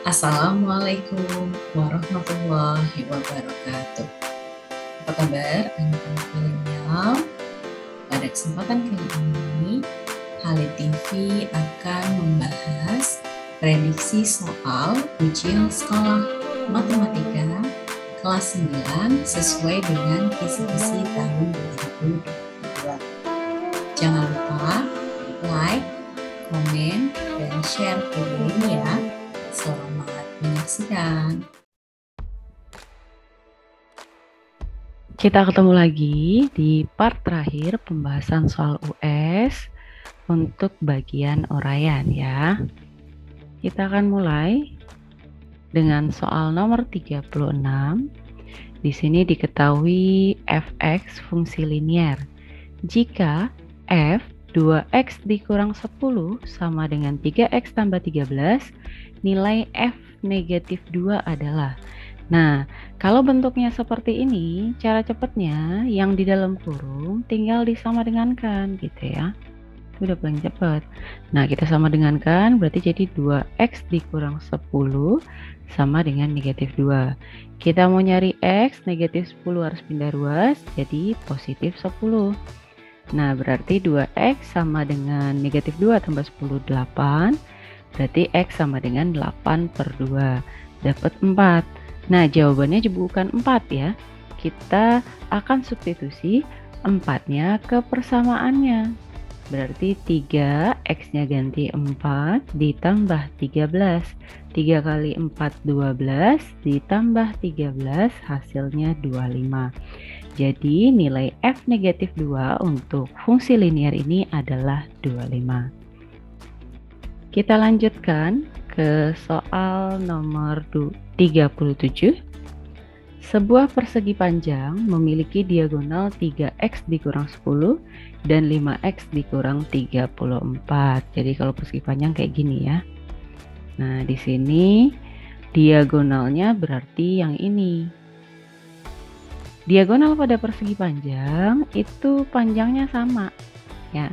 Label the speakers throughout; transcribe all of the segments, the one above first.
Speaker 1: Assalamualaikum warahmatullahi wabarakatuh. Apa kabar anak-anak milenial? Pada kesempatan kali ini, Halid TV akan membahas prediksi soal ujian sekolah matematika kelas 9 sesuai dengan kisi-kisi tahun 2022. Jangan lupa like, komen, dan share video ini ya. Selamat menyaksikan.
Speaker 2: Kita ketemu lagi di part terakhir pembahasan soal US untuk bagian uraian ya. Kita akan mulai dengan soal nomor 36. Di sini diketahui fx fungsi linier. Jika f 2x dikurang 10 sama dengan 3x tambah 13, nilai f negatif 2 adalah. Nah, kalau bentuknya seperti ini, cara cepatnya yang di dalam kurung tinggal disama dengankan gitu ya. Itu udah paling cepat. Nah, kita sama dengankan berarti jadi 2x dikurang 10 sama dengan negatif 2. Kita mau nyari x, negatif 10 harus pindah ruas, jadi positif 10. Nah, berarti 2x sama dengan negatif 2 tambah 10, 8. Berarti x sama dengan 8 per 2. Dapat 4. Nah, jawabannya bukan 4 ya. Kita akan substitusi 4-nya ke persamaannya. Berarti 3, x-nya ganti 4 ditambah 13. 3 kali 4, 12 ditambah 13 hasilnya 25. Jadi nilai f negatif 2 untuk fungsi linier ini adalah 25. Kita lanjutkan ke soal nomor 37. Sebuah persegi panjang memiliki diagonal 3x dikurang 10 dan 5x dikurang 34. Jadi kalau persegi panjang kayak gini ya. Nah, di sini diagonalnya berarti yang ini. Diagonal pada persegi panjang itu panjangnya sama ya.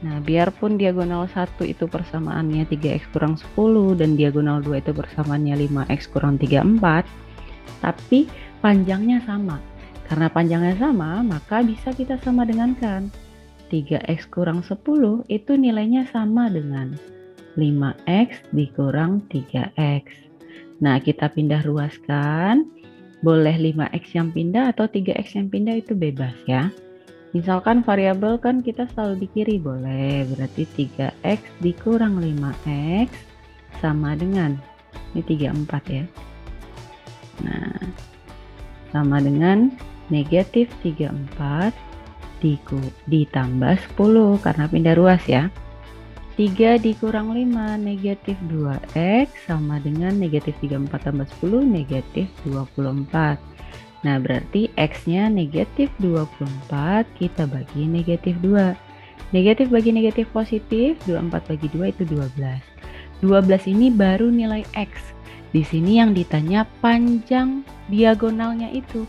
Speaker 2: Nah, biarpun diagonal 1 itu persamaannya 3x kurang 10 dan diagonal 2 itu persamaannya 5x kurang 34, tapi panjangnya sama. Karena panjangnya sama, maka bisa kita sama dengankan. 3x kurang 10 itu nilainya sama dengan 5x dikurang 3x. Nah, kita pindah ruaskan. Boleh 5x yang pindah atau 3x yang pindah itu bebas ya. Misalkan variabel kan kita selalu di kiri, boleh. Berarti 3x dikurang 5x sama dengan, ini 34 ya. Nah, sama dengan negatif 34 ditambah 10 karena pindah ruas ya. 3 dikurang 5 negatif 2x sama dengan negatif 34 tambah 10 negatif 24. Nah, berarti x-nya negatif 24, kita bagi negatif 2. Negatif bagi negatif positif, 24 bagi 2 itu 12. 12 ini baru nilai x. Di sini yang ditanya panjang diagonalnya itu.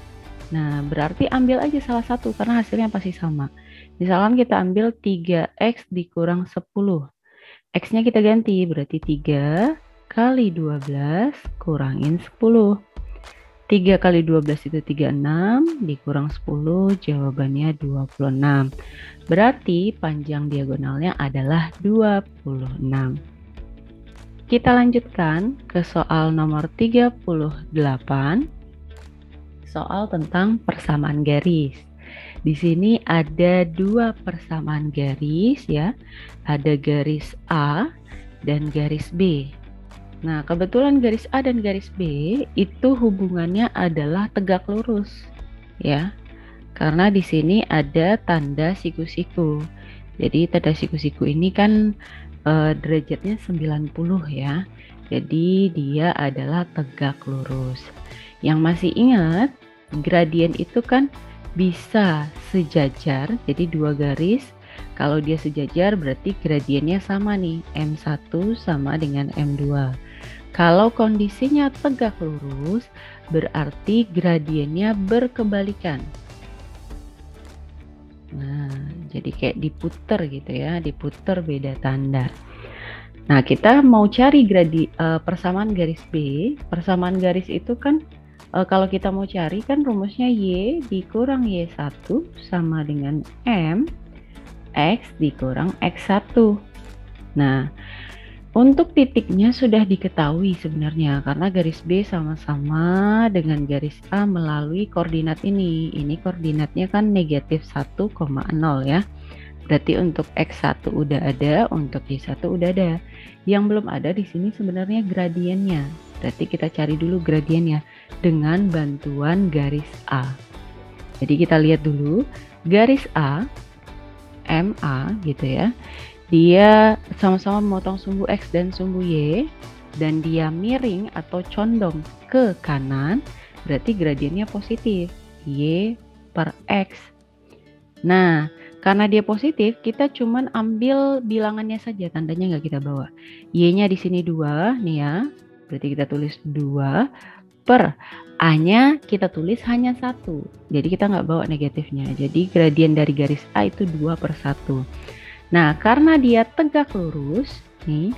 Speaker 2: Nah, berarti ambil aja salah satu karena hasilnya pasti sama. Misalkan kita ambil 3x dikurang 10. X-nya kita ganti, berarti 3 kali 12 kurangin 10. 3 kali 12 itu 36, dikurang 10, jawabannya 26. Berarti panjang diagonalnya adalah 26. Kita lanjutkan ke soal nomor 38. Soal tentang persamaan garis. Di sini ada dua persamaan garis ya. Ada garis A dan garis B. Nah, kebetulan garis A dan garis B itu hubungannya adalah tegak lurus, ya. Karena di sini ada tanda siku-siku. Jadi tanda siku-siku ini kan derajatnya 90 ya. Jadi dia adalah tegak lurus. Yang masih ingat, gradien itu kan bisa sejajar, jadi dua garis. Kalau dia sejajar berarti gradiennya sama nih, M1 sama dengan M2. Kalau kondisinya tegak lurus, berarti gradiennya berkebalikan. Nah, jadi kayak diputer gitu ya, diputer beda tanda. Nah, kita mau cari persamaan garis B. Persamaan garis itu kan kalau kita mau cari kan rumusnya Y dikurang Y1 sama dengan M X dikurang X1. Nah, untuk titiknya sudah diketahui sebenarnya karena garis B sama-sama dengan garis A melalui koordinat ini. Ini koordinatnya kan negatif 1,0 ya. Berarti untuk X1 udah ada, untuk Y1 udah ada. Yang belum ada di sini sebenarnya gradiennya. Berarti kita cari dulu gradiennya dengan bantuan garis A. Jadi kita lihat dulu garis A, MA gitu ya. Dia sama-sama memotong sumbu X dan sumbu Y dan dia miring atau condong ke kanan, berarti gradiennya positif, Y per X. Nah, karena dia positif, kita cuman ambil bilangannya saja, tandanya nggak kita bawa. Y-nya di sini 2, nih ya. Berarti kita tulis 2 per A-nya kita tulis hanya 1. Jadi kita nggak bawa negatifnya. Jadi gradien dari garis A itu 2 per 1. Nah, karena dia tegak lurus, nih,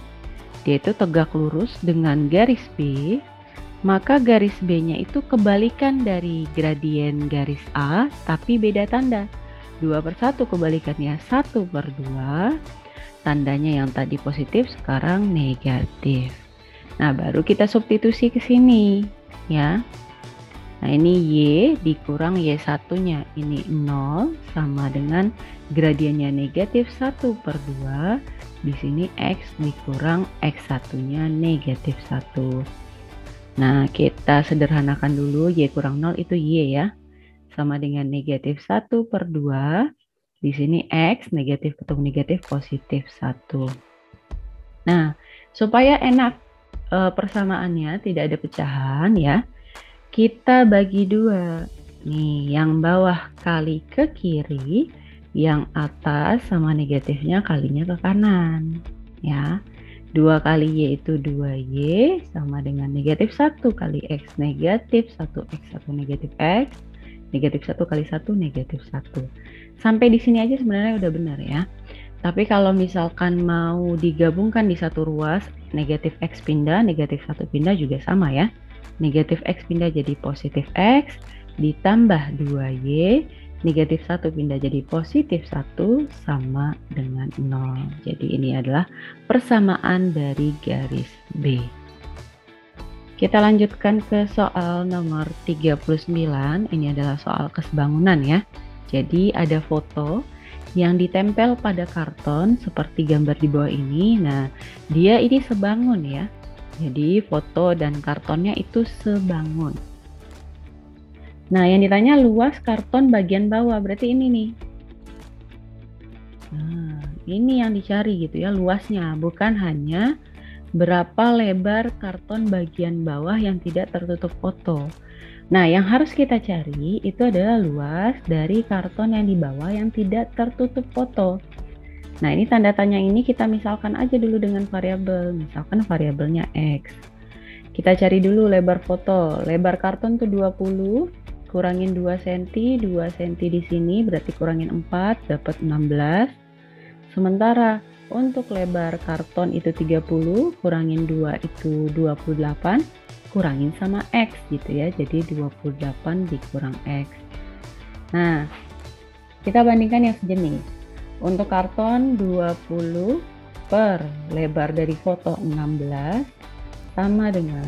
Speaker 2: dia itu tegak lurus dengan garis B, maka garis B-nya itu kebalikan dari gradien garis A, tapi beda tanda. 2 per 1 kebalikannya 1 per 2, tandanya yang tadi positif sekarang negatif. Nah, baru kita substitusi ke sini ya. Nah, ini Y dikurang Y1-nya, ini 0 sama dengan gradiennya negatif 1 per 2, di sini X dikurang X1-nya negatif 1. Nah, kita sederhanakan dulu, Y kurang 0 itu Y ya. Sama dengan negatif 1 per 2. Di sini X, negatif ketemu negatif, positif 1. Nah, supaya enak persamaannya, tidak ada pecahan ya, kita bagi 2. Nih, yang bawah kali ke kiri, yang atas sama negatifnya kalinya ke kanan. Ya, 2 kali Y itu 2Y, sama dengan negatif 1 kali X, negatif 1X, 1 negatif X, negatif 1 kali 1, negatif 1. Sampai di sini aja sebenarnya udah benar ya. Tapi kalau misalkan mau digabungkan di satu ruas, negatif X pindah, negatif 1 pindah juga sama ya. Negatif X pindah jadi positif X, ditambah 2Y, negatif 1 pindah jadi positif 1, sama dengan 0. Jadi ini adalah persamaan dari garis B. Kita lanjutkan ke soal nomor 39. Ini adalah soal kesebangunan ya. Jadi ada foto yang ditempel pada karton seperti gambar di bawah ini. Nah, dia ini sebangun ya. Jadi foto dan kartonnya itu sebangun. Nah, yang ditanya luas karton bagian bawah, berarti ini nih. Nah, ini yang dicari gitu ya, luasnya, bukan hanya berapa lebar karton bagian bawah yang tidak tertutup foto. Nah, yang harus kita cari itu adalah luas dari karton yang di bawah yang tidak tertutup foto. Nah, ini tanda tanya ini kita misalkan aja dulu dengan variabel, misalkan variabelnya X. Kita cari dulu lebar foto. Lebar karton tuh 20, kurangin 2 cm, 2 cm di sini berarti kurangin 4, dapat 16. Sementara untuk lebar karton itu 30, kurangin 2 itu 28, kurangin sama X gitu ya. Jadi 28 dikurang X. Nah, kita bandingkan yang sejenis. Untuk karton 20 per lebar dari foto 16 sama dengan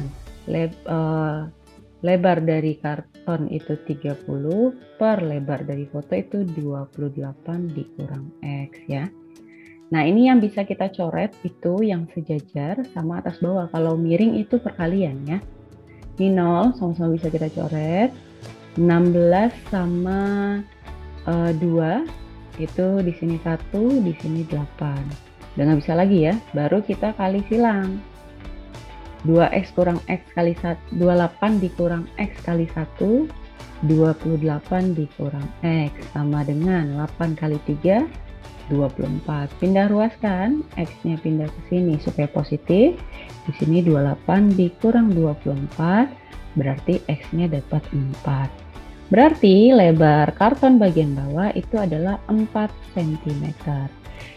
Speaker 2: lebar dari karton itu 30 per lebar dari foto itu 28 dikurang X ya. Nah, ini yang bisa kita coret itu yang sejajar sama atas bawah. Kalau miring itu perkalian ya. Ini 0 sama-sama bisa kita coret. 16 sama 2 itu di sini 1, di sini 8. Udah nggak bisa lagi ya. Baru kita kali silang. 2X kurang X kali 1, 28 dikurang X kali 1, 28 dikurang X sama dengan 8 kali 3, 24. Pindah ruas kan, X-nya pindah ke sini supaya positif. Di sini 28 dikurang 24, berarti X-nya dapat 4. Berarti lebar karton bagian bawah itu adalah 4 cm.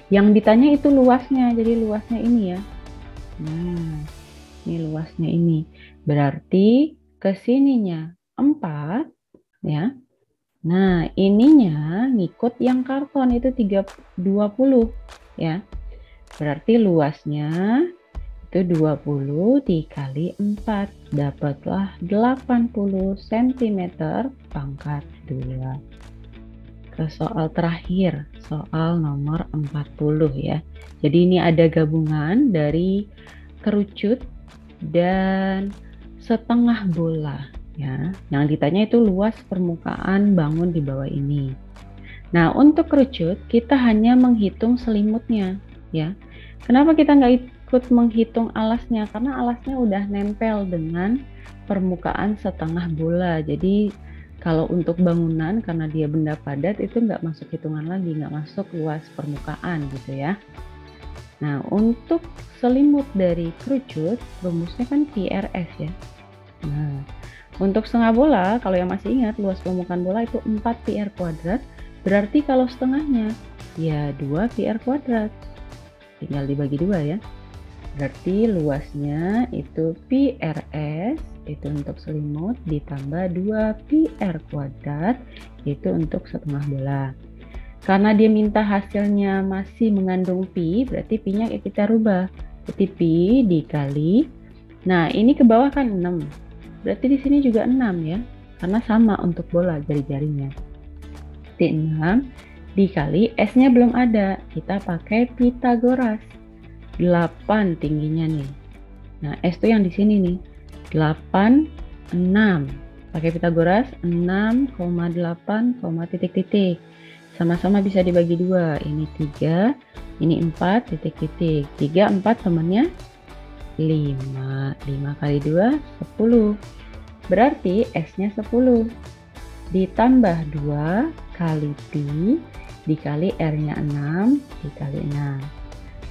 Speaker 2: Yang ditanya itu luasnya, jadi luasnya ini ya. Nah, ini luasnya ini. Berarti kesininya 4 ya. Nah, ininya ngikut yang karton itu 20 ya. Berarti luasnya itu 20 dikali 4. Dapatlah 80 cm pangkat 2. Ke soal terakhir, soal nomor 40 ya. Jadi ini ada gabungan dari kerucut dan setengah bola ya. Yang ditanya itu luas permukaan bangun di bawah ini. Nah, untuk kerucut kita hanya menghitung selimutnya ya. Kenapa kita nggak ikut menghitung alasnya? Karena alasnya udah nempel dengan permukaan setengah bola. Jadi kalau untuk bangunan karena dia benda padat itu nggak masuk hitungan lagi, nggak masuk luas permukaan gitu ya. Nah, untuk selimut dari kerucut, rumusnya kan PRS ya. Nah, untuk setengah bola, kalau yang masih ingat, luas permukaan bola itu 4 PR kuadrat. Berarti kalau setengahnya, ya 2 PR kuadrat. Tinggal dibagi 2 ya. Berarti luasnya itu PRS, itu untuk selimut, ditambah 2 PR kuadrat, itu untuk setengah bola. Karena dia minta hasilnya masih mengandung pi, berarti pi-nya kita rubah. Jadi pi dikali, nah ini ke bawah kan 6. Berarti di sini juga 6 ya, karena sama untuk bola jari-jarinya. Jadi 6 dikali, S-nya belum ada, kita pakai Pitagoras. 8 tingginya nih. Nah, S itu yang di sini nih. 8, 6. Pakai Pitagoras, 6,8, titik-titik. Sama-sama bisa dibagi 2. Ini 3, ini 4, titik-titik. 3, 4 temannya 5. 5 kali 2, 10. Berarti S-nya 10. Ditambah 2 kali pi, dikali R-nya 6, dikali 6.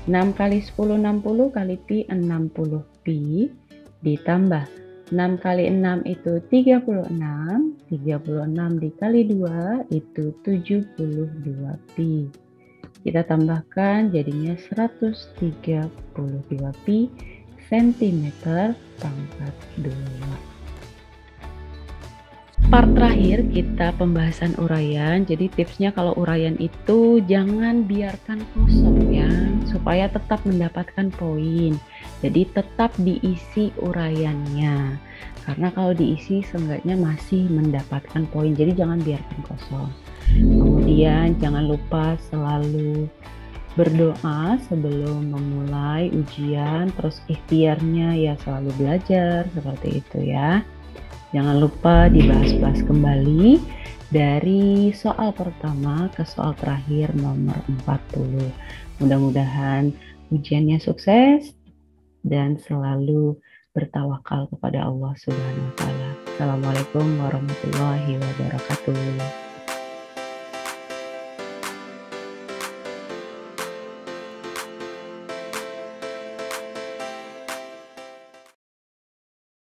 Speaker 2: 6 kali 10, 60 kali pi, 60 pi, ditambah 6 kali 6 itu 36, 36 dikali 2 itu 72 pi. Kita tambahkan jadinya 132 pi cm pangkat 2. Part terakhir kita pembahasan uraian. Jadi tipsnya kalau uraian itu jangan biarkan kosong ya, supaya tetap mendapatkan poin. Jadi tetap diisi uraiannya. Karena kalau diisi seenggaknya masih mendapatkan poin. Jadi jangan biarkan kosong. Kemudian jangan lupa selalu berdoa sebelum memulai ujian. Terus ikhtiarnya ya selalu belajar seperti itu ya. Jangan lupa dibahas-bahas kembali dari soal pertama ke soal terakhir nomor 40. Mudah-mudahan ujiannya sukses dan selalu bertawakal kepada Allah Subhanahu wa taala. Assalamualaikum warahmatullahi wabarakatuh.